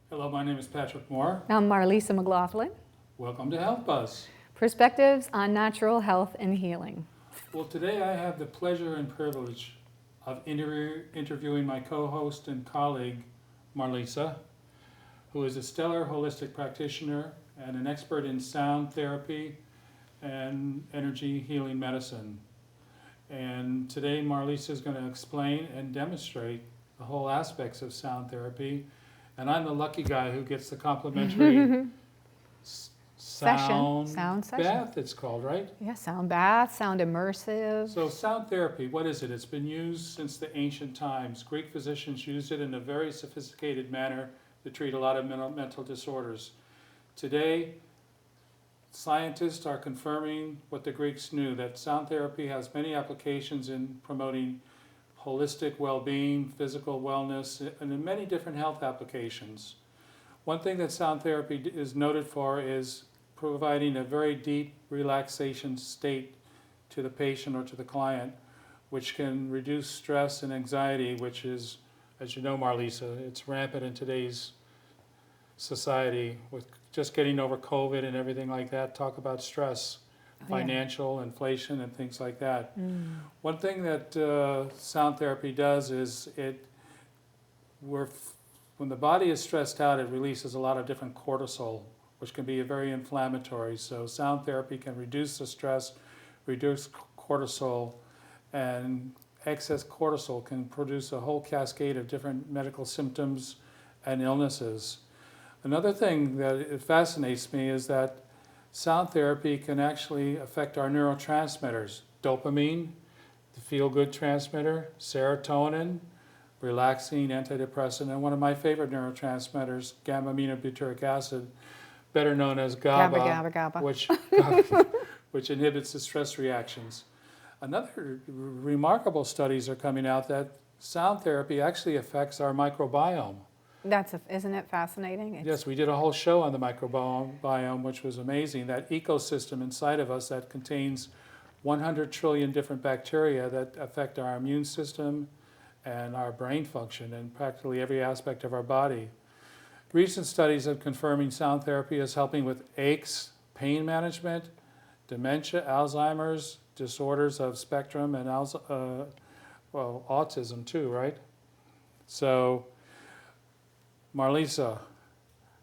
Hello, my name is Patrick Moore. I'm Marlisa McLaughlin. Welcome to Health Buzz. Perspectives on natural health and healing. Well, today I have the pleasure and privilege of interviewing my co-host and colleague, Marlisa, who is a stellar holistic practitioner and an expert in sound therapy and energy healing medicine. And today Marlisa is going to explain and demonstrate the whole aspects of sound therapy. And I'm the lucky guy who gets the complimentary sound session. bath, it's called, right? Yeah, sound bath, sound immersive. So sound therapy, what is it? It's been used since the ancient times. Greek physicians used it in a very sophisticated manner to treat a lot of mental disorders. Today, scientists are confirming what the Greeks knew, that sound therapy has many applications in promoting holistic well-being, physical wellness, and in many different health applications. One thing that sound therapy is noted for is providing a very deep relaxation state to the patient or to the client, which can reduce stress and anxiety, which is, as you know, Marlisa, it's rampant in today's society with just getting over COVID and everything like that. Talk about stress. Financial, inflation, and things like that. One thing that sound therapy does is when the body is stressed out, it releases a lot of different cortisol, which can be very inflammatory. So sound therapy can reduce the stress, reduce cortisol, and excess cortisol can produce a whole cascade of different medical symptoms and illnesses. Another thing that it fascinates me is that sound therapy can actually affect our neurotransmitters. Dopamine, the feel-good transmitter, serotonin, relaxing antidepressant, and one of my favorite neurotransmitters, gamma-aminobutyric acid, better known as GABA, which inhibits the stress reactions. Another remarkable studies are coming out that sound therapy actually affects our microbiome. Isn't it fascinating? Yes, we did a whole show on the microbiome, which was amazing. That ecosystem inside of us that contains 100 trillion different bacteria that affect our immune system and our brain function and practically every aspect of our body. Recent studies are confirming sound therapy is helping with aches, pain management, dementia, Alzheimer's, disorders of spectrum, and autism too, right? So, Marlisa,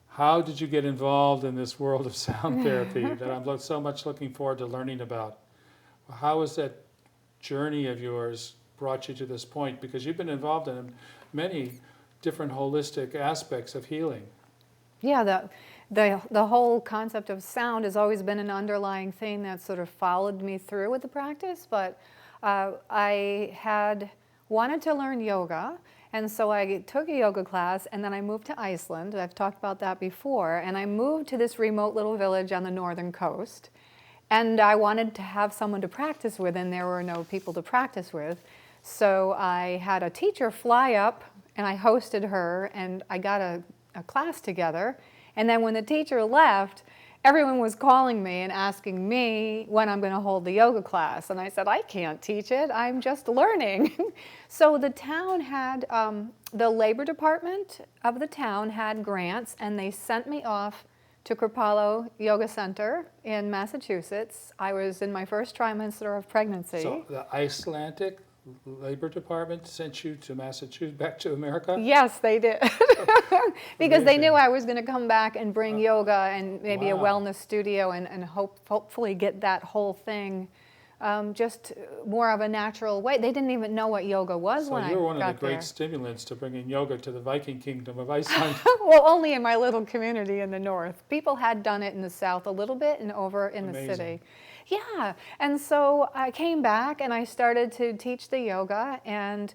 how did you get involved in this world of sound therapy that I'm so much looking forward to learning about? How has that journey of yours brought you to this point? Because you've been involved in many different holistic aspects of healing. Yeah, the whole concept of sound has always been an underlying thing that sort of followed me through with the practice, but I had wanted to learn yoga. And so I took a yoga class, and then I moved to Iceland. I've talked about that before. And I moved to this remote little village on the northern coast. And I wanted to have someone to practice with, and there were no people to practice with. So I had a teacher fly up, and I hosted her, and I got a class together. And then when the teacher left, everyone was calling me and asking me when I'm going to hold the yoga class. And I said, I can't teach it. I'm just learning. So the town had, the labor department of the town had grants, and they sent me off to Kripalu Yoga Center in Massachusetts. I was in my first trimester of pregnancy. So the Icelandic Labor Department sent you to Massachusetts, back to America? Yes, they did. Because they knew I was going to come back and bring yoga and maybe a wellness studio and hopefully get that whole thing just more of a natural way. They didn't even know what yoga was when I got there. So you were one of the great stimulants to bringing yoga to the Viking kingdom of Iceland. Well, only in my little community in the north. People had done it in the south a little bit and over in the city. Yeah, and so I came back and I started to teach the yoga, and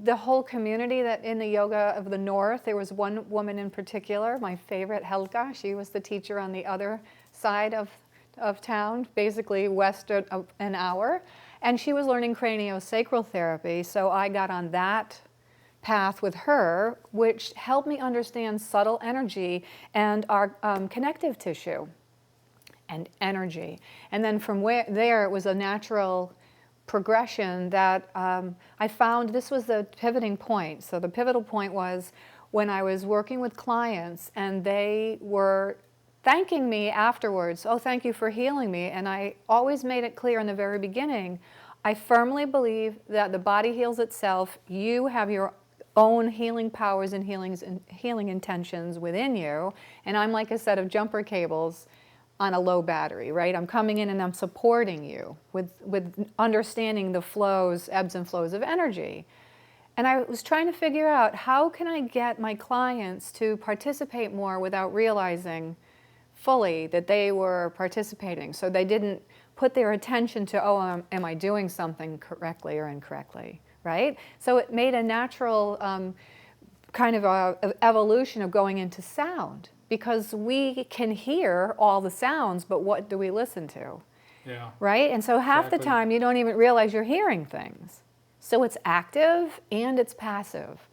the whole community that in the yoga of the north, there was one woman in particular, my favorite, Helga. She was the teacher on the other side of town, basically west of an hour, and she was learning craniosacral therapy, so I got on that path with her, which helped me understand subtle energy and our connective tissue and energy. And then from there, it was a natural progression that I found this was the pivoting point. So the pivotal point was when I was working with clients and they were thanking me afterwards. Oh, thank you for healing me. And I always made it clear in the very beginning, I firmly believe that the body heals itself. You have your own healing powers and healing intentions within you. And I'm like a set of jumper cables on a low battery, right? I'm coming in and I'm supporting you with understanding the flows, ebbs and flows of energy. And I was trying to figure out, how can I get my clients to participate more without realizing fully that they were participating? So they didn't put their attention to, oh, am I doing something correctly or incorrectly, right? So it made a natural kind of a evolution of going into sound, because we can hear all the sounds, but what do we listen to? Yeah. Right? And so half the time you don't even realize you're hearing things. So it's active and it's passive.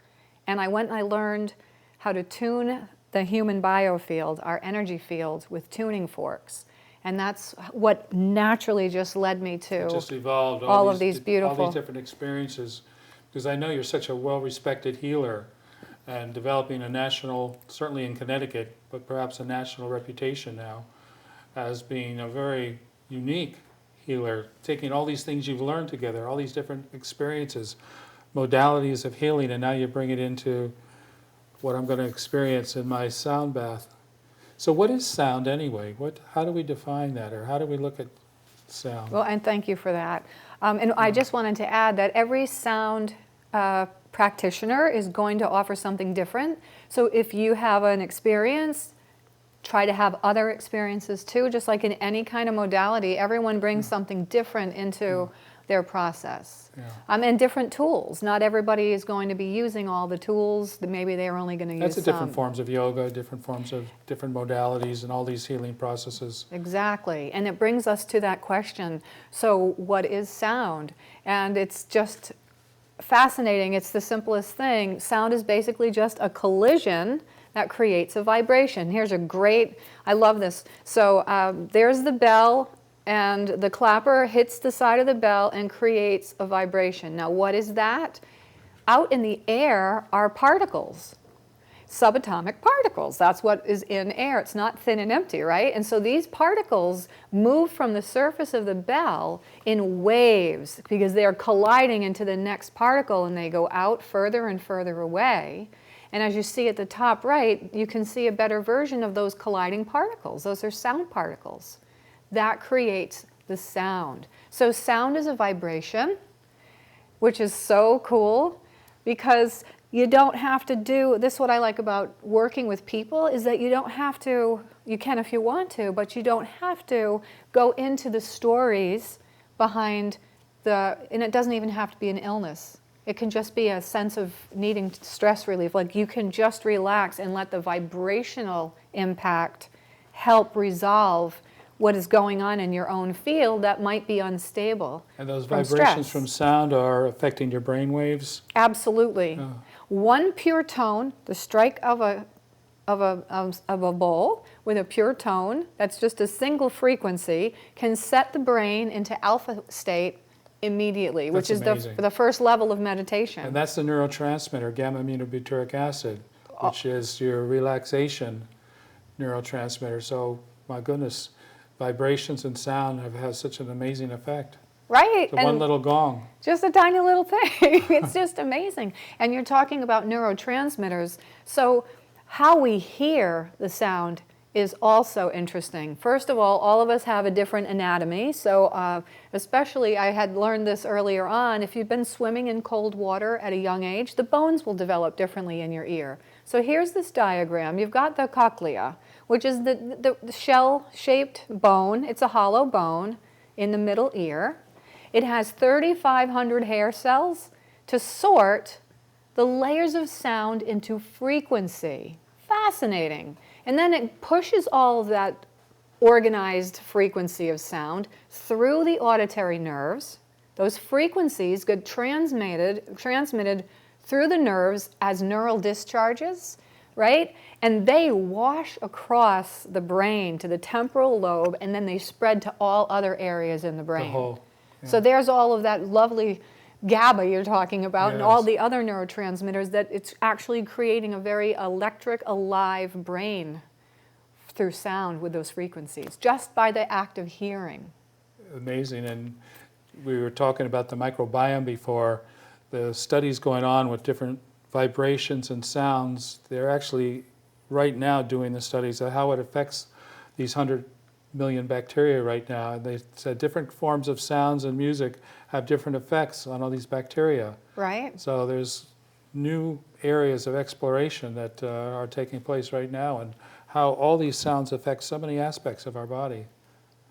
And I went and I learned how to tune the human biofield, our energy fields, with tuning forks. And that's what naturally just led me to It just evolved all of these beautiful, all these different experiences. Because I know you're such a well-respected healer, and developing a national, certainly in Connecticut, but perhaps a national reputation now as being a very unique healer, taking all these things you've learned together, all these different experiences, modalities of healing, and now you bring it into what I'm going to experience in my sound bath. So what is sound anyway? How do we define that, or how do we look at sound? well, and thank you for that. And I just wanted to add that every sound practitioner is going to offer something different. So if you have an experience, try to have other experiences too. Just like in any kind of modality, everyone brings something different into their process. Yeah. And different tools. Not everybody is going to be using all the tools. Maybe they're only going to use That's the different some. forms of yoga, different forms of different modalities, and all these healing processes. Exactly. And it brings us to that question. So what is sound? And it's just fascinating. It's the simplest thing. Sound is basically just a collision that creates a vibration. Here's a great, I love this. So there's the bell, and the clapper hits the side of the bell and creates a vibration. Now what is that? Out in the air are particles. Subatomic particles. That's what is in air. It's not thin and empty, right? And so these particles move from the surface of the bell in waves because they are colliding into the next particle, and they go out further and further away. And as you see at the top right, you can see a better version of those colliding particles. Those are sound particles. That creates the sound. So sound is a vibration, which is so cool, because you don't have to do, this is what I like about working with people, is that you don't have to, you can if you want to, but you don't have to go into the stories behind and it doesn't even have to be an illness. It can just be a sense of needing stress relief. Like you can just relax and let the vibrational impact help resolve what is going on in your own field that might be unstable. And those from vibrations stress. from sound are affecting your brain waves? Absolutely. Oh. One pure tone, the strike of a bowl with a pure tone, that's just a single frequency, can set the brain into alpha state immediately, which is the first level of meditation. And that's the neurotransmitter, gamma-aminobutyric acid, which is your relaxation neurotransmitter. So, my goodness, vibrations and sound have such an amazing effect. Right. The one little gong. Just a tiny little thing. It's just amazing. And you're talking about neurotransmitters. So how we hear the sound is also interesting. First of all of us have a different anatomy. So especially, I had learned this earlier on, if you've been swimming in cold water at a young age, the bones will develop differently in your ear. So here's this diagram. You've got the cochlea, which is the shell-shaped bone. It's a hollow bone in the middle ear. It has 3,500 hair cells to sort the layers of sound into frequency. Fascinating. And then it pushes all of that organized frequency of sound through the auditory nerves. Those frequencies get transmitted through the nerves as neural discharges, right? And they wash across the brain to the temporal lobe, and then they spread to all other areas in the brain. The whole. Yeah. So there's all of that lovely GABA you're talking about and all Yes. the other neurotransmitters, that it's actually creating a very electric, alive brain through sound with those frequencies, just by the act of hearing. Amazing. And we were talking about the microbiome before. The studies going on with different vibrations and sounds, they're actually right now doing the studies of how it affects these 100 million bacteria right now. They said different forms of sounds and music have different effects on all these bacteria. Right? So there's new areas of exploration that are taking place right now, and how all these sounds affect so many aspects of our body.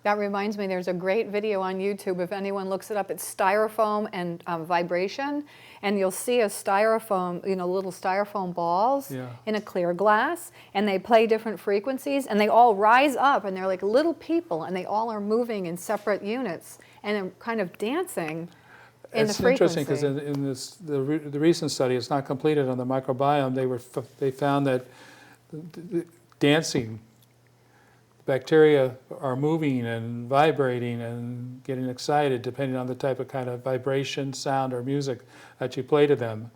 That reminds me, there's a great video on YouTube, if anyone looks it up, it's styrofoam and vibration, and you'll see a styrofoam, little styrofoam balls Yeah. in a clear glass, and they play different frequencies, and they all rise up, and they're like little people, and they all are moving in separate units, and are kind of dancing in the It's frequency. interesting because in the recent study, it's not completed on the microbiome. They found that the dancing, bacteria are moving and vibrating and getting excited depending on the type of kind of vibration, sound, or music that you play to them.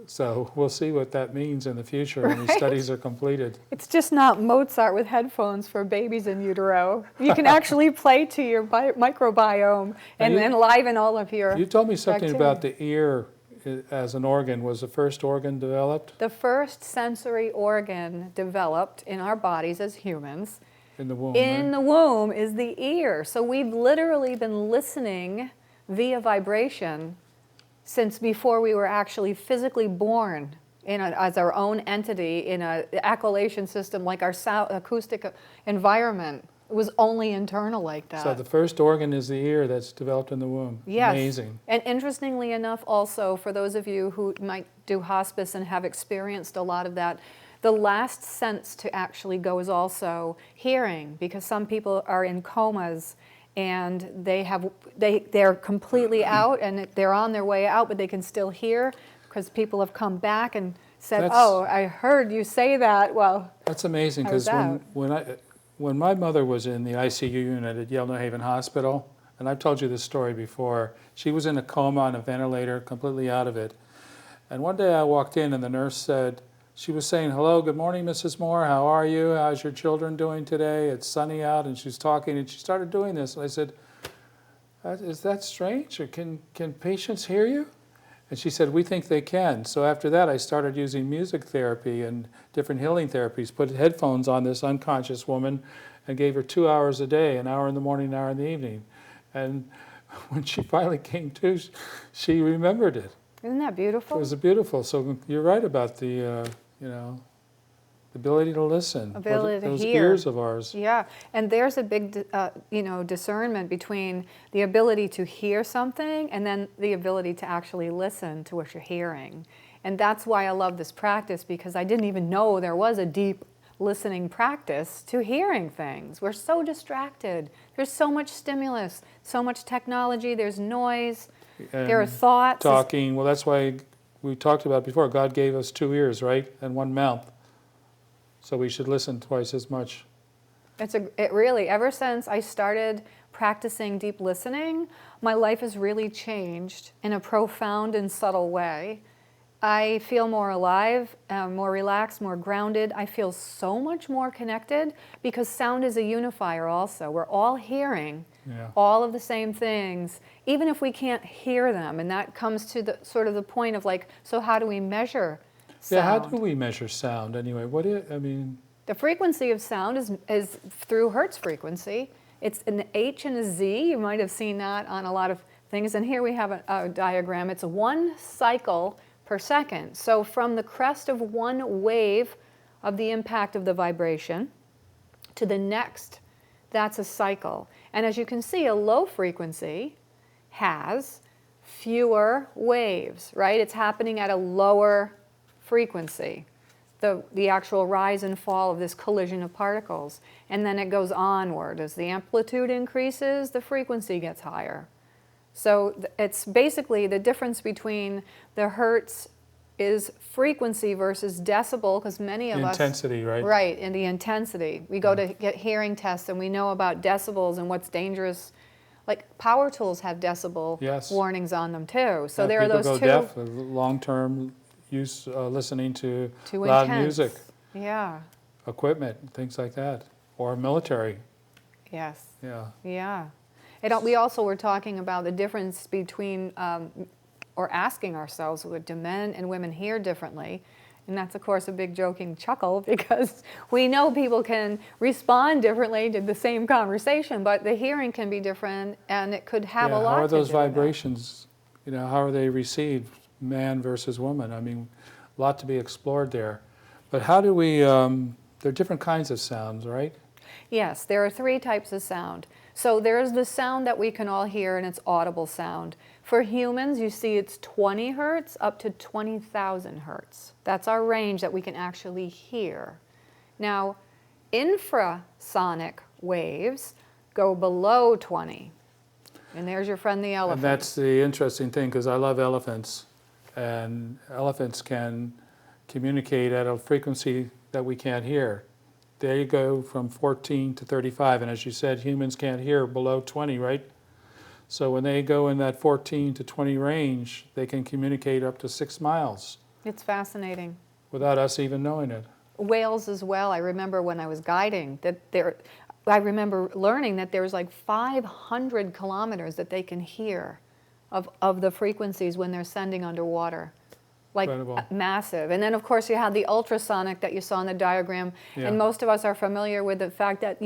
So we'll see what that means in the future when these Right. studies are completed. It's just not Mozart with headphones for babies in utero. You can actually play to your microbiome and you- enliven all of your You told me something bacteria. about the ear as an organ. Was the first organ developed The first sensory organ developed in our bodies as humans in the womb? in right? the womb is the ear. So we've literally been listening via vibration since before we were actually physically born as our own entity in an echolation system like our acoustic environment. It was only internal like that. So the first organ is the ear that's developed in the womb. Yes. Amazing. And interestingly enough, also, for those of you who might do hospice and have experienced a lot of that, the last sense to actually go is also hearing, because some people are in comas and they're completely out and they're on their way out, but they can still hear because people have come back and said, That's- "Oh, I heard you say that." Well, That's amazing I was because when my mother was in the ICU unit at Yale New Haven Hospital, and I've told you this story before, she was in a coma on a ventilator, completely out of it. And one day I walked in and the nurse said, she was saying, "Hello, good morning, Mrs. Moore. How are you? How's your children doing today? It's sunny out." And she's talking and she started doing this. And I said, "Is that strange? Or can patients hear you?" And she said, "We think they can." So after that, I started using music therapy and different healing therapies, put headphones on this unconscious woman and gave her 2 hours a day, an hour in the morning, an hour in the evening. And when she finally came to, she remembered it. isn't that It beautiful? was beautiful. So you're right about the the ability to listen. Ability to those hear. ears of ours. Yeah, and there's a big, discernment between the ability to hear something and then the ability to actually listen to what you're hearing. And that's why I love this practice, because I didn't even know there was a deep listening practice to hearing things. We're so distracted. There's so much stimulus, so much technology, there's noise, there are And thoughts. talking. Well, that's why we talked about before. God gave us 2 ears, right, and 1 mouth. So we should listen twice as much. It really, ever since I started practicing deep listening, my life has really changed in a profound and subtle way. I feel more alive, more relaxed, more grounded. I feel so much more connected because sound is a unifier also. We're all hearing Yeah. all of the same things, even if we can't hear them. And that comes to the sort of the point of like, so how do we measure sound? Yeah. How do we measure sound anyway? The frequency of sound is through Hertz frequency. It's an H and a Z. You might have seen that on a lot of things. And here we have a diagram. It's 1 cycle per second. So from the crest of one wave of the impact of the vibration to the next, that's a cycle. And as you can see, a low frequency has fewer waves, right? It's happening at a lower frequency. The actual rise and fall of this collision of particles. And then it goes onward. As the amplitude increases, the frequency gets higher. So it's basically the difference between the Hertz is frequency versus decibel, because many of us... Intensity, right? Right, and the intensity. We go to get hearing tests and we know about decibels and what's dangerous, like power tools have decibel Yes. warnings on them too. So there are People those go deaf two with long-term use, listening to too loud intense. music, Yeah. equipment, things like that, or military. Yes. Yeah. Yeah. We also were talking about the difference between, or asking ourselves, do men and women hear differently? And that's, of course, a big joking chuckle because we know people can respond differently to the same conversation, but the hearing can be different and it could have a lot to do with How are those that. vibrations, how are they received, man versus woman? I mean, a lot to be explored there. But how do we, there are different kinds of sounds, right? Yes, there are 3 types of sound. So there's the sound that we can all hear, and it's audible sound. For humans, you see it's 20 hertz up to 20,000 hertz. That's our range that we can actually hear. Now, infrasonic waves go below 20. And there's your friend the elephant. And that's the interesting thing, because I love elephants, and elephants can communicate at a frequency that we can't hear. They go from 14 to 35, and as you said, humans can't hear below 20, right? So when they go in that 14 to 20 range, they can communicate up to 6 miles It's fascinating. without us even knowing it. Whales as well. I remember when I was guiding I remember learning that there's like 500 kilometers that they can hear of the frequencies when they're sending underwater. Like Incredible. massive. And then of course you have the ultrasonic that you saw in the diagram. Yeah. And most of us are familiar with the fact that,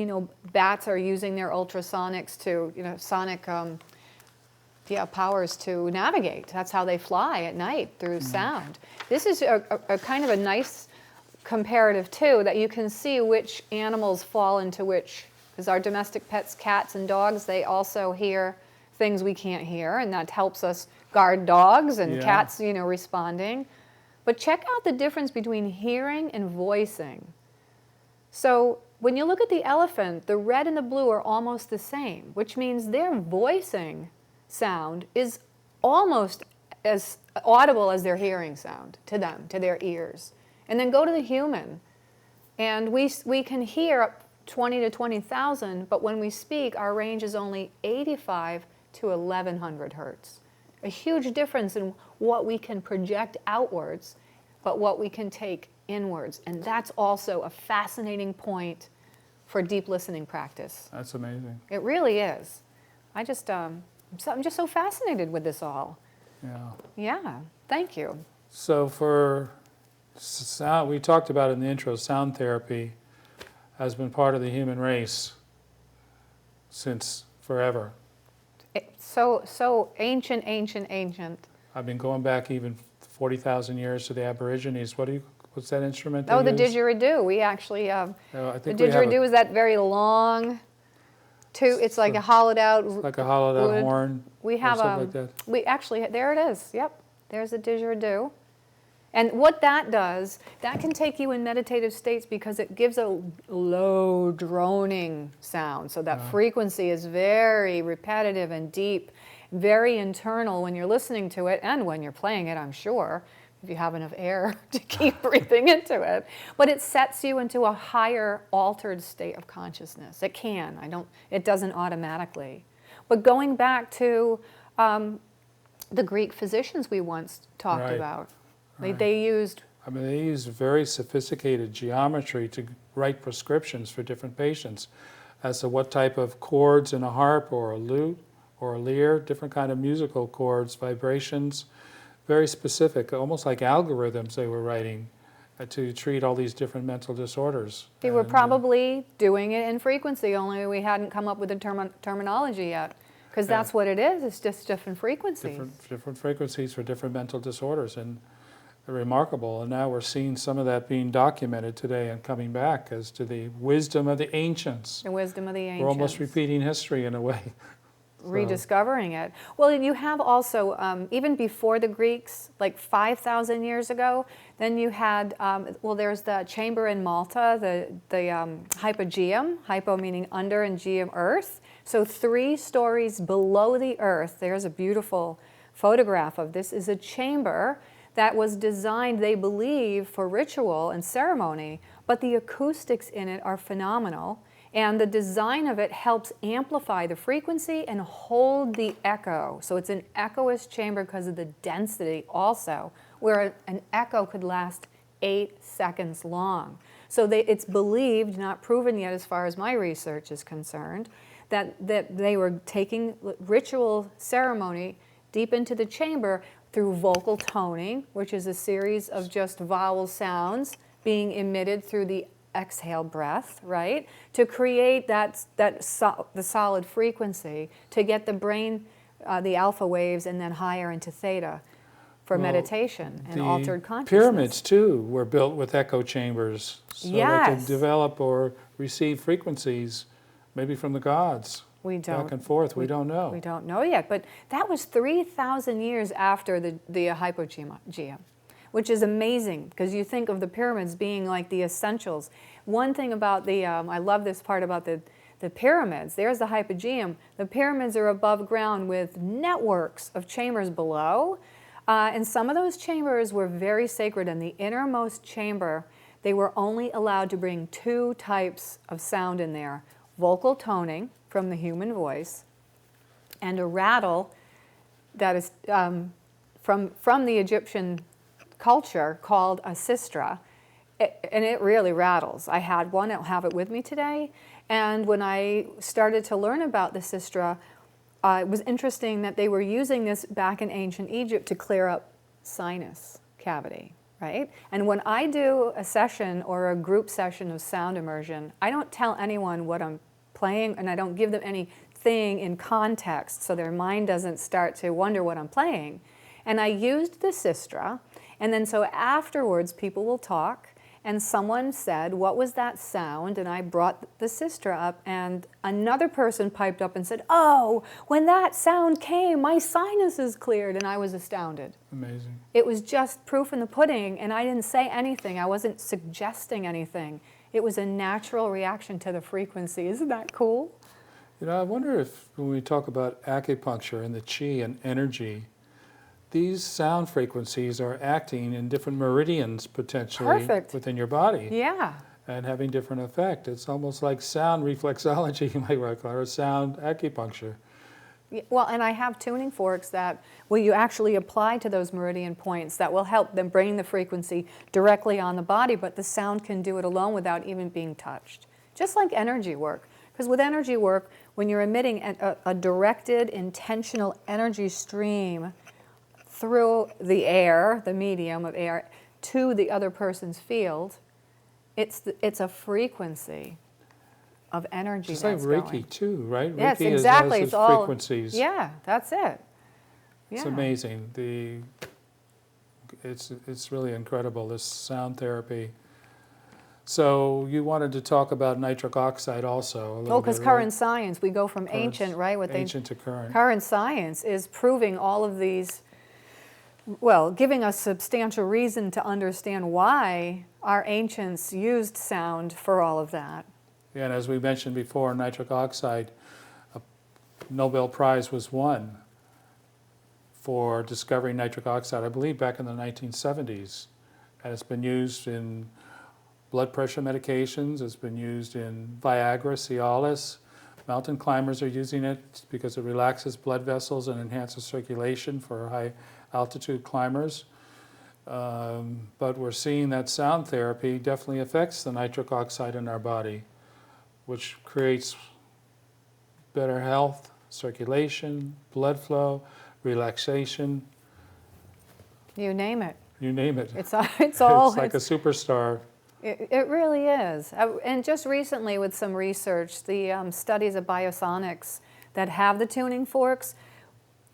bats are using their ultrasonics to, sonic powers to navigate. That's how they fly at night, through sound. This is a kind of a nice comparative too, that you can see which animals fall into which, because our domestic pets, cats and dogs, they also hear things we can't hear, and that helps us guard dogs and Yeah. cats, responding. But check out the difference between hearing and voicing. So when you look at the elephant, the red and the blue are almost the same, which means their voicing sound is almost as audible as their hearing sound to them, to their ears. And then go to the human, and we can hear up 20 to 20,000, but when we speak, our range is only 85 to 1100 hertz. A huge difference in what we can project outwards, but what we can take inwards. And that's also a fascinating point for deep listening practice. That's amazing. It really is. I'm just so fascinated with this all. Yeah. Yeah, thank you. So for sound, we talked about in the intro, sound therapy has been part of the human race since forever. It's so ancient. I've been going back even 40,000 years to the Aborigines. What's that instrument they Oh, the use? didgeridoo. We actually, I the think we have didgeridoo is that very long, it's like a hollowed out. like a hollowed out wood. horn We or have something like that. we actually, there it is. Yep, there's the didgeridoo. And what that does, that can take you in meditative states because it gives a low droning sound. So that frequency is very repetitive and deep, very internal when you're listening to it and when you're playing it, I'm sure, if you have enough air to keep breathing into it. But it sets you into a higher altered state of consciousness. It can, it doesn't automatically. But going back to the Greek physicians we once talked Right. about, Right. they used They use very sophisticated geometry to write prescriptions for different patients as to what type of chords in a harp or a lute or a lyre, different kind of musical chords, vibrations, very specific, almost like algorithms they were writing to treat all these different mental disorders. They were And, probably doing it in frequency, only we hadn't come up with the terminology yet. Because Yeah. that's what it is, it's just different frequencies. different frequencies for different mental disorders, and they're remarkable. And now we're seeing some of that being documented today and coming back as to the wisdom of the ancients. The wisdom of the ancients. We're almost repeating history in a way. Rediscovering it. Well, and you have also, even before the Greeks, like 5,000 years ago, then you had, there's the chamber in Malta, the hypogeum, hypo meaning under and geum, earth. So 3 stories below the earth, there's a beautiful photograph of this, is a chamber that was designed, they believe, for ritual and ceremony, but the acoustics in it are phenomenal. And the design of it helps amplify the frequency and hold the echo. So it's an echoous chamber because of the density also, where an echo could last 8 seconds long. So it's believed, not proven yet as far as my research is concerned, that they were taking ritual ceremony deep into the chamber through vocal toning, which is a series of just vowel sounds being emitted through the exhale breath, right? To create the solid frequency, to get the brain, the alpha waves, and then higher into theta for meditation and altered consciousness. Pyramids, too, were built with echo chambers so they could develop or receive frequencies, maybe from the gods. We don't. Back and forth, we don't know. We don't know yet, but that was 3,000 years after the hypogeum, which is amazing because you think of the pyramids being like the essentials. One thing about I love this part about the pyramids. There's the hypogeum. The pyramids are above ground with networks of chambers below. And some of those chambers were very sacred. In the innermost chamber, they were only allowed to bring 2 types of sound in there. Vocal toning from the human voice, and a rattle that is from the Egyptian culture called a sistra, and it really rattles. I had one, I'll have it with me today, and when I started to learn about the sistra, it was interesting that they were using this back in ancient Egypt to clear up sinus cavity, right? And when I do a session or a group session of sound immersion, I don't tell anyone what I'm playing, and I don't give them anything in context so their mind doesn't start to wonder what I'm playing. And I used the sistra, and then so afterwards people will talk, and someone said, what was that sound? And I brought the sistra up, and another person piped up and said, oh, when that sound came, my sinuses cleared, and I was astounded. Amazing. It was just proof in the pudding, and I didn't say anything. I wasn't suggesting anything. It was a natural reaction to the frequency. Isn't that cool? You know, I wonder if when we talk about acupuncture and the chi and energy, these sound frequencies are acting in different meridians potentially within your body. Yeah. And having different effect. It's almost like sound reflexology, you might call it, or sound acupuncture. Well, and I have tuning forks that you actually apply to those meridian points that will help them bring the frequency directly on the body, but the sound can do it alone without even being touched. Just like energy work. Because with energy work, when you're emitting a directed, intentional energy stream through the air, the medium of air, to the other person's field, it's a frequency of energy It's that's like Reiki going. too, right? Yes, Reiki exactly. has It's all frequencies. Yeah, that's it. Yeah. It's amazing. It's really incredible, this sound therapy. So you wanted to talk about nitric oxide also a little because bit, current right? science, we go from ancient, right? Ancient to current. Current science is proving all of these, well, giving us substantial reason to understand why our ancients used sound for all of that. Yeah, and as we mentioned before, nitric oxide, a Nobel Prize was won for discovering nitric oxide, I believe back in the 1970s. And it's been used in blood pressure medications, it's been used in Viagra, Cialis. Mountain climbers are using it because it relaxes blood vessels and enhances circulation for high altitude climbers. But we're seeing that sound therapy definitely affects the nitric oxide in our body, which creates better health, circulation, blood flow, relaxation. You name it. You name it. It's all. It's like a superstar. It really is. And just recently with some research, the studies of biosonics that have the tuning forks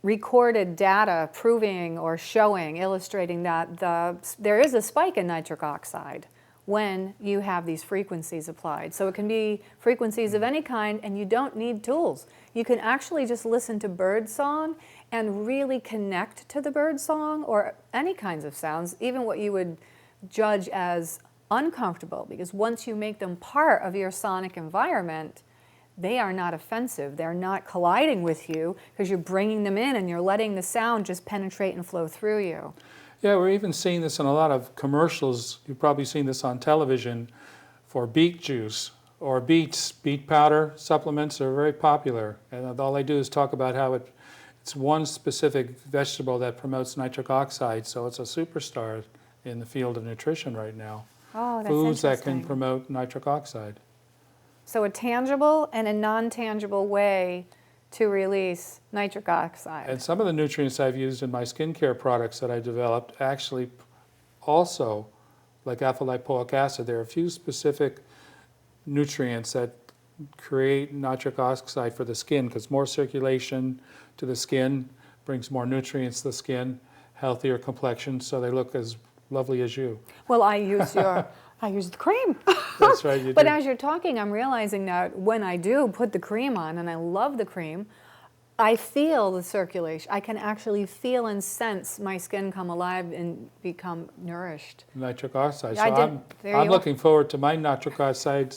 recorded data proving or showing, illustrating that there is a spike in nitric oxide when you have these frequencies applied. So it can be frequencies of any kind, and you don't need tools. You can actually just listen to bird song and really connect to the bird song or any kinds of sounds, even what you would judge as uncomfortable, because once you make them part of your sonic environment, they are not offensive. They're not colliding with you because you're bringing them in and you're letting the sound just penetrate and flow through you. Yeah, we're even seeing this in a lot of commercials. You've probably seen this on television for beet juice, or beets. Beet powder supplements are very popular, and all they do is talk about how it's one specific vegetable that promotes nitric oxide, so it's a superstar in the field of nutrition right now. Oh, that's Foods that interesting. can promote nitric oxide. So a tangible and a non-tangible way to release nitric oxide. And some of the nutrients I've used in my skincare products that I developed actually also, like alpha lipoic acid, there are a few specific nutrients that create nitric oxide for the skin, because more circulation to the skin brings more nutrients to the skin, healthier complexion, so they look as lovely as you. Well, I used the cream. That's right, you But do. as you're talking, I'm realizing that when I do put the cream on, and I love the cream, I feel the circulation. I can actually feel and sense my skin come alive and become nourished. Nitric oxide. I So did. There I'm you looking forward to my nitric oxide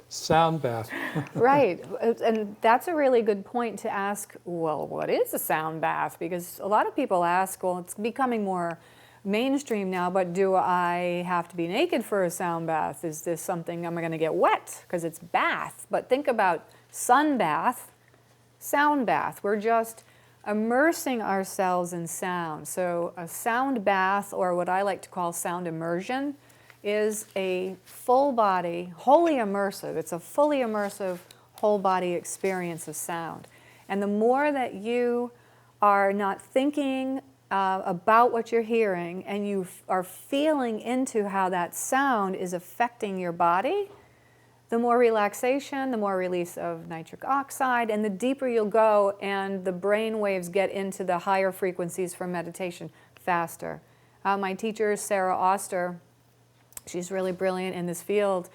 sound bath. Right, and that's a really good point to ask, well, what is a sound bath? Because a lot of people ask, well, it's becoming more mainstream now, but do I have to be naked for a sound bath? Is this something, am I going to get wet? Because it's bath. But think about sun bath, sound bath. We're just immersing ourselves in sound. So a sound bath, or what I like to call sound immersion, is a full body, wholly immersive. It's a fully immersive, whole body experience of sound. And the more that you are not thinking about what you're hearing, and you are feeling into how that sound is affecting your body, the more relaxation, the more release of nitric oxide, and the deeper you'll go, and the brain waves get into the higher frequencies for meditation faster. My teacher, Sarah Oster, she's really brilliant in this field.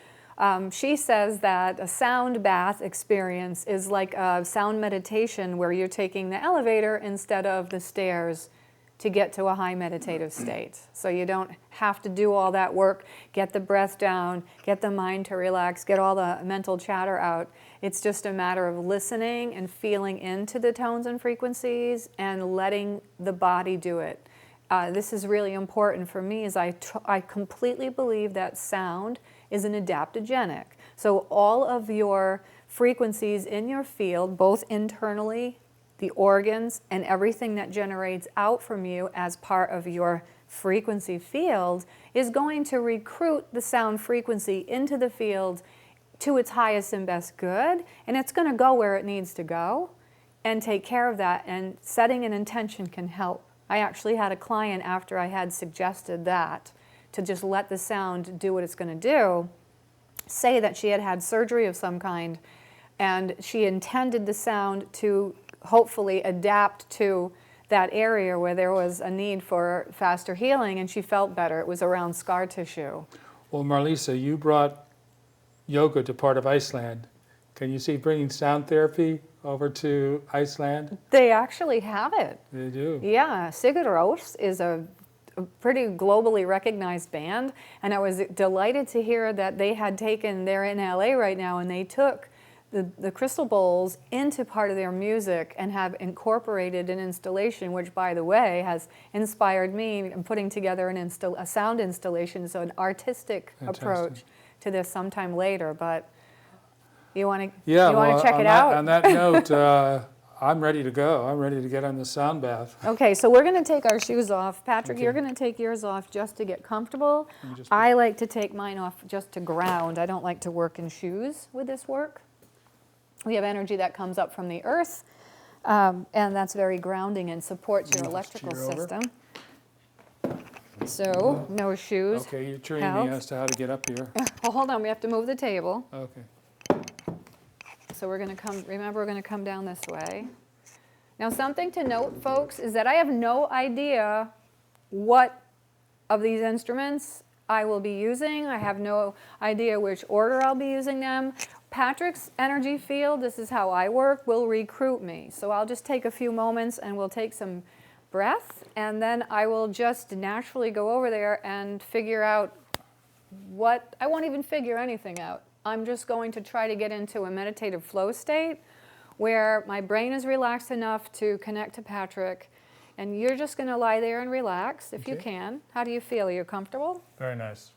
She says that a sound bath experience is like a sound meditation where you're taking the elevator instead of the stairs to get to a high meditative state. So you don't have to do all that work, get the breath down, get the mind to relax, get all the mental chatter out. It's just a matter of listening and feeling into the tones and frequencies and letting the body do it. This is really important for me, as I completely believe that sound is an adaptogenic. So all of your frequencies in your field, both internally, the organs, and everything that generates out from you as part of your frequency field, is going to recruit the sound frequency into the field to its highest and best good, and it's going to go where it needs to go and take care of that, and setting an intention can help. I actually had a client, after I had suggested that, to just let the sound do what it's going to do, say that she had had surgery of some kind, and she intended the sound to hopefully adapt to that area where there was a need for faster healing, and she felt better. It was around scar tissue. Well, Marlisa, you brought yoga to part of Iceland. Can you see bringing sound therapy over to Iceland? They actually have it. They do. Yeah, Sigur Rós is a pretty globally recognized band, and I was delighted to hear that they had taken, they're in LA right now, and they took the crystal bowls into part of their music and have incorporated an installation, which, by the way, has inspired me in putting together a sound installation, so an artistic approach to this sometime later. But you want to check it out? On that note, I'm ready to go. I'm ready to get on the sound bath. Okay, so we're going to take our shoes off. Patrick, Okay. you're going to take yours off just to get comfortable. I like to take mine off just to ground. I don't like to work in shoes with this work. We have energy that comes up from the earth, and that's very grounding and supports your electrical system. So, no shoes. Okay, you're training me as to how to get up here. Oh, hold on, we have to move the table. Okay. So we're going to come, remember, we're going to come down this way. Now, something to note, folks, is that I have no idea what of these instruments I will be using. I have no idea which order I'll be using them. Patrick's energy field, this is how I work, will recruit me. So I'll just take a few moments and we'll take some breath, and then I will just naturally go over there and figure out I won't even figure anything out. I'm just going to try to get into a meditative flow state where my brain is relaxed enough to connect to Patrick, and you're just going to lie there and relax if you can. How do you feel? Are you comfortable? Very nice.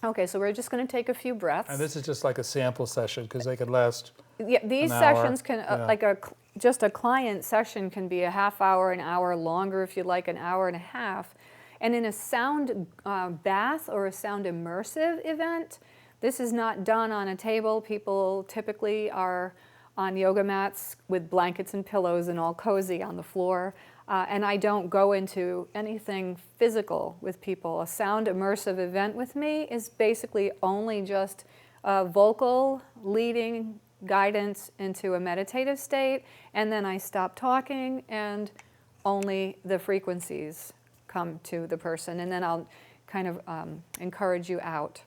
Okay, so we're just going to take a few breaths. And this is just like a sample session because they could last. Yeah, these an hour. sessions can, Yeah. just a client session can be a half hour, an hour longer if you like, an hour and a half. And in a sound bath or a sound immersive event, this is not done on a table. People typically are on yoga mats with blankets and pillows and all cozy on the floor. And I don't go into anything physical with people. A sound immersive event with me is basically only just vocal leading guidance into a meditative state, and then I stop talking and only the frequencies come to the person, and then I'll kind of encourage you out.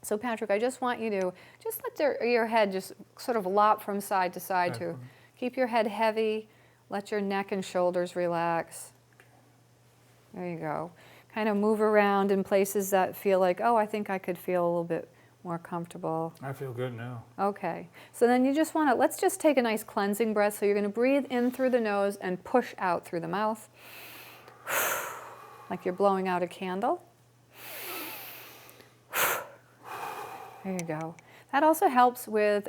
So Patrick, I just want you to just let your head just sort of lop from side to side to keep your head heavy, let your neck and shoulders relax. There you go. Kind of move around in places that feel like, oh, I think I could feel a little bit more comfortable. I feel good now. Okay, so then you just want to, let's just take a nice cleansing breath. So you're going to breathe in through the nose and push out through the mouth, like you're blowing out a candle. There you go. That also helps with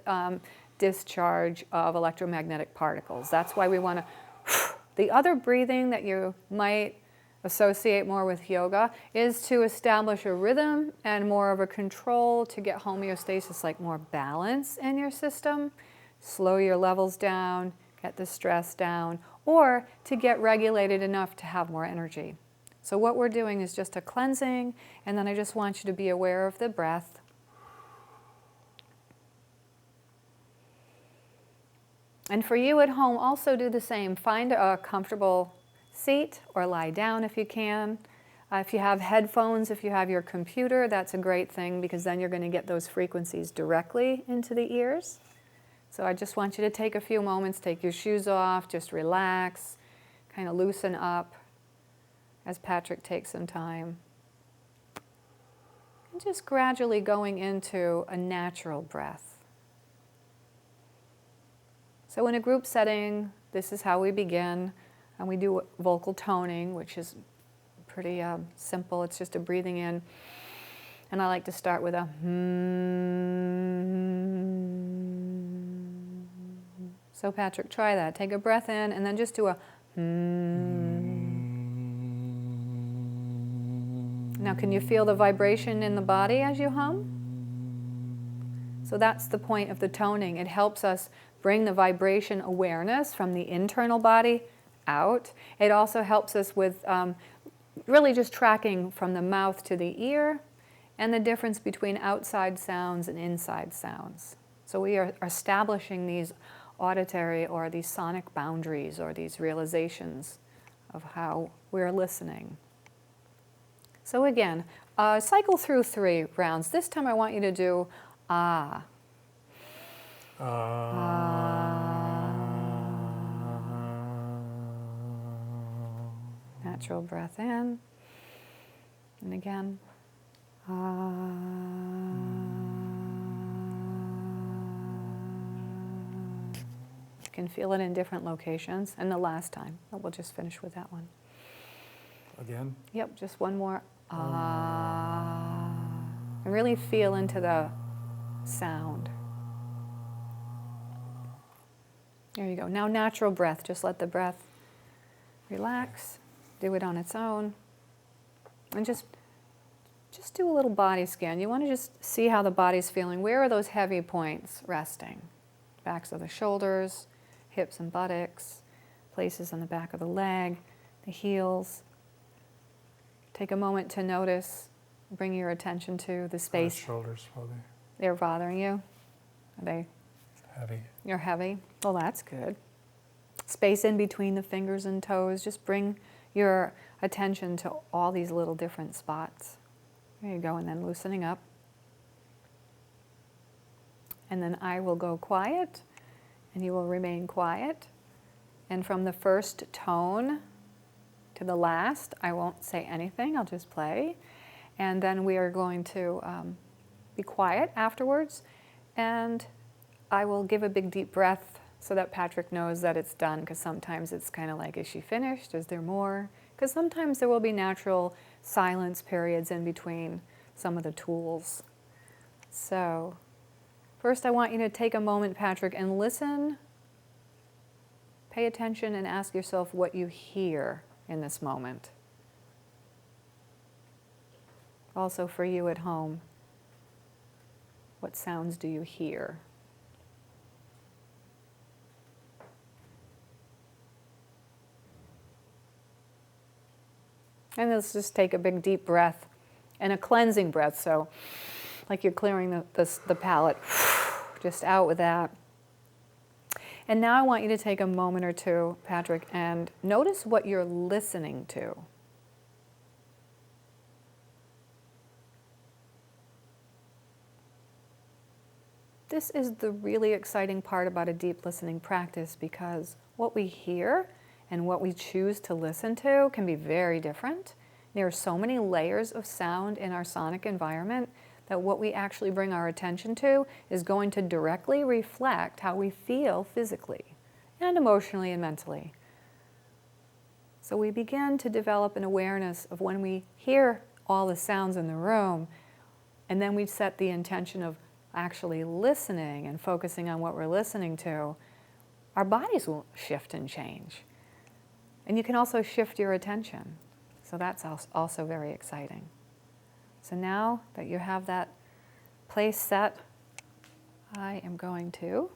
discharge of electromagnetic particles. That's why we want to, the other breathing that you might associate more with yoga is to establish a rhythm and more of a control to get homeostasis, like more balance in your system, slow your levels down, get the stress down, or to get regulated enough to have more energy. So what we're doing is just a cleansing, and then I just want you to be aware of the breath. And for you at home, also do the same. Find a comfortable seat or lie down if you can. If you have headphones, if you have your computer, that's a great thing because then you're going to get those frequencies directly into the ears. So I just want you to take a few moments, take your shoes off, just relax, kind of loosen up as Patrick takes some time. And just gradually going into a natural breath. So in a group setting, this is how we begin. And we do vocal toning, which is pretty simple. It's just a breathing in. And I like to start with a So Patrick, try that. Take a breath in and then just do a Now can you feel the vibration in the body as you hum? So that's the point of the toning. It helps us bring the vibration awareness from the internal body out. It also helps us with really just tracking from the mouth to the ear and the difference between outside sounds and inside sounds. So we are establishing these auditory or these sonic boundaries or these realizations of how we're listening. So again, cycle through 3 rounds. This time I want you to do ah. Natural breath in, and again. You can feel it in different locations. And the last time, but we'll just finish with that one. Again? Yep, just one more. And really feel into the sound. There you go. Now natural breath. Just let the breath relax. Do it on its own. And just do a little body scan. You want to just see how the body's feeling. Where are those heavy points resting? Backs of the shoulders, hips and buttocks, places on the back of the leg, the heels. Take a moment to notice. Bring your attention to the space. Shoulders, probably. They're bothering you? Are they? Heavy. You're heavy? Well, that's good. Space in between the fingers and toes. Just bring your attention to all these little different spots. There you go, and then loosening up. And then I will go quiet, and you will remain quiet. And from the first tone to the last, I won't say anything, I'll just play. And then we are going to be quiet afterwards, and I will give a big deep breath so that Patrick knows that it's done, because sometimes it's kind of like, is she finished? Is there more? Because sometimes there will be natural silence periods in between some of the tools. So first I want you to take a moment, Patrick, and listen, pay attention, and ask yourself what you hear in this moment. Also for you at home, what sounds do you hear? And let's just take a big deep breath, and a cleansing breath, so like you're clearing the palate, just out with that. And now I want you to take a moment or two, Patrick, and notice what you're listening to. This is the really exciting part about a deep listening practice, because what we hear and what we choose to listen to can be very different. There are so many layers of sound in our sonic environment that what we actually bring our attention to is going to directly reflect how we feel physically and emotionally and mentally. So we begin to develop an awareness of when we hear all the sounds in the room, and then we set the intention of actually listening and focusing on what we're listening to, our bodies will shift and change. And you can also shift your attention. So that's also very exciting. So now that you have that place set, I am going to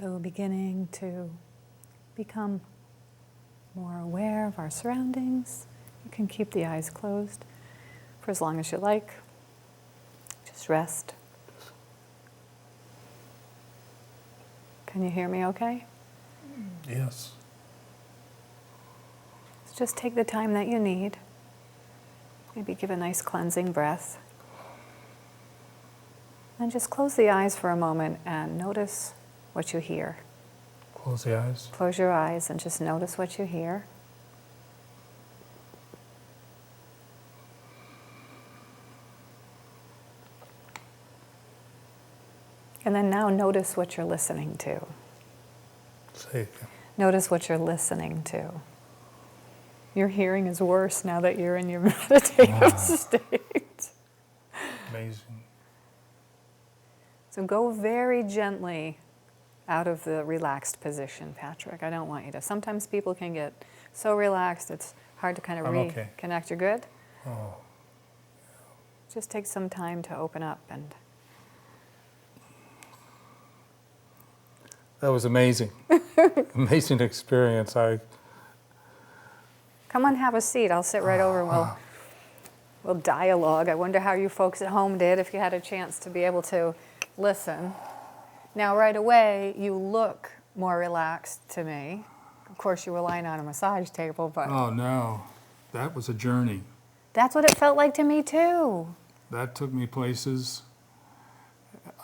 So beginning to become more aware of our surroundings. You can keep the eyes closed for as long as you like. Just rest. Can you hear me okay? Yes. Just take the time that you need. Maybe give a nice cleansing breath. And just close the eyes for a moment and notice what you hear. Close the eyes. Close your eyes and just notice what you hear. And then now notice what you're listening to. Say it again. Notice what you're listening to. Your hearing is worse now that you're in your meditative state. Amazing. So go very gently out of the relaxed position, Patrick. I don't want you to. Sometimes people can get so relaxed it's hard to kind of I'm okay. reconnect. You're good? Oh, Just take some time to open up and that was amazing. Amazing experience. come on, have a seat. I'll sit right over and we'll dialogue. I wonder how you folks at home did if you had a chance to be able to listen. Now, right away, you look more relaxed to me. Of course, you were lying on a massage table, but Oh no, that was a journey. that's what it felt like to me, too. That took me places.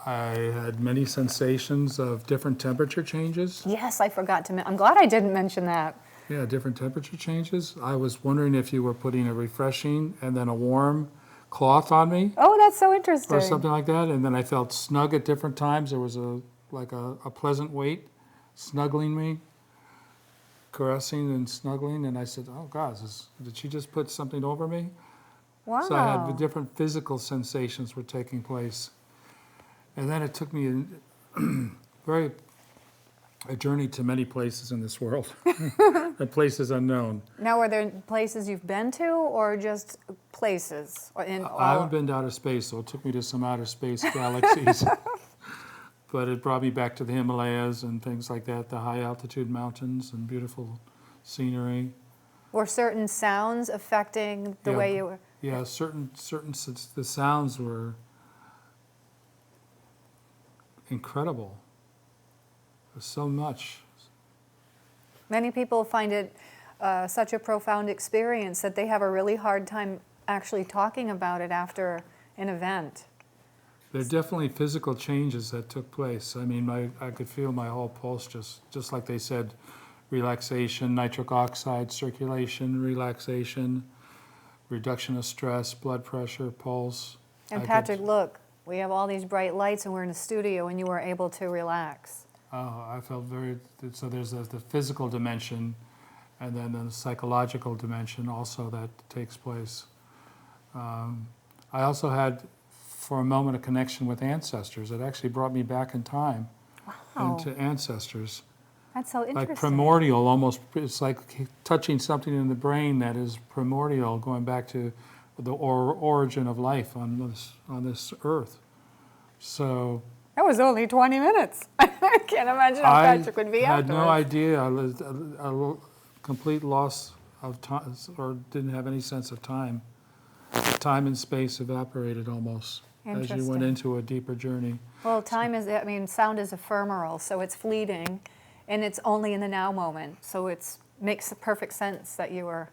I had many sensations of different temperature changes. Yes, I forgot to I'm glad I didn't mention that. Yeah, different temperature changes. I was wondering if you were putting a refreshing and then a warm cloth on me Oh, that's so interesting. or something like that. And then I felt snug at different times. There was a pleasant weight snuggling me, caressing and snuggling. And I said, oh God, did she just put something over me? Wow. So I had different physical sensations were taking place. And then it took me a journey to many places in this world, and places unknown. Now, are there places you've been to or just places? Or I haven't been to outer space, so it took me to some outer space galaxies. But it brought me back to the Himalayas and things like that, the high altitude mountains and beautiful scenery. Were certain sounds affecting the Yeah. way you were? Yeah, the sounds were incredible. There's so much. Many people find it such a profound experience that they have a really hard time actually talking about it after an event. There are definitely physical changes that took place. I mean, I could feel my whole pulse just like they said, relaxation, nitric oxide, circulation, relaxation, reduction of stress, blood pressure, pulse. And I Patrick, could- look, we have all these bright lights and we're in a studio and you were able to relax. I felt so there's the physical dimension and then the psychological dimension also that takes place. I also had, for a moment, a connection with ancestors. It actually brought me back in time Wow, into ancestors. that's so interesting. Like primordial, almost, it's like touching something in the brain that is primordial, going back to the origin of life on this earth. So That was only 20 minutes. I can't imagine how I Patrick would be had no afterwards. idea. I was a complete loss of time, or didn't have any sense of time. Time and space evaporated almost as you went Interesting. into a deeper journey. Well, sound is ephemeral, so it's fleeting, and it's only in the now moment. So it makes perfect sense that you were.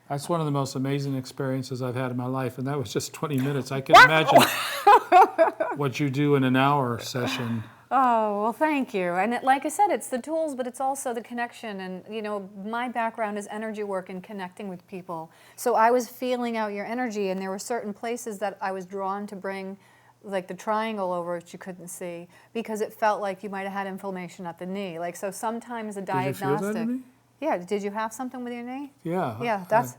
That's one of the most amazing experiences I've had in my life, and that was just 20 minutes. I can imagine what you do in an hour session. Oh, well, thank you. And like I said, it's the tools, but it's also the connection. And, my background is energy work and connecting with people. So I was feeling out your energy, and there were certain places that I was drawn to bring, like the triangle over, which you couldn't see, because it felt like you might have had inflammation at the knee. Like, so sometimes a Did you feel diagnostic. that in me? Yeah, did you have something with your knee? Yeah. Yeah, that's.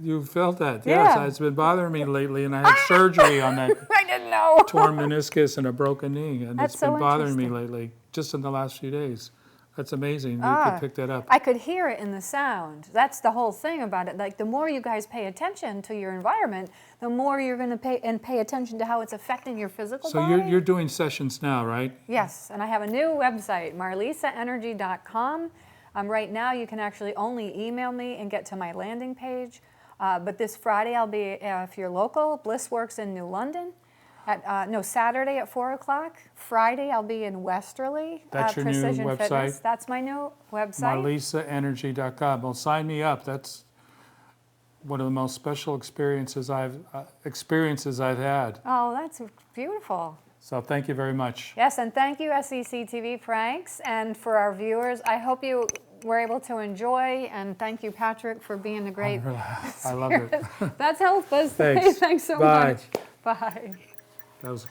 You felt that, Yeah. yes. It's been bothering me lately, and I had surgery on that I didn't know. torn meniscus and a broken knee, and That's it's been so bothering me interesting. lately, just in the last few days. That's amazing. You Ah, could pick that up. I could hear it in the sound. That's the whole thing about it. Like the more you guys pay attention to your environment, the more you're going to pay attention to how it's affecting your physical So body. you're doing sessions now, right? Yes, and I have a new website, marlisaaenergy.com. Right now, you can actually only email me and get to my landing page. But this Friday, I'll be, if you're local, Bliss Works in New London. Saturday at 4 o'clock. Friday, I'll be in Westerly. That's your new Precision website? Fitness. That's my new website. MarlisaEnergy.com. Well, sign me up. That's one of the most special experiences I've had. Oh, that's beautiful. So thank you very much. Yes, and thank you, SEC TV Pranks. And for our viewers, I hope you were able to enjoy. And thank you, Patrick, for being a great I love it. That's helped us. Thanks. Thanks so Bye. much. Bye. That was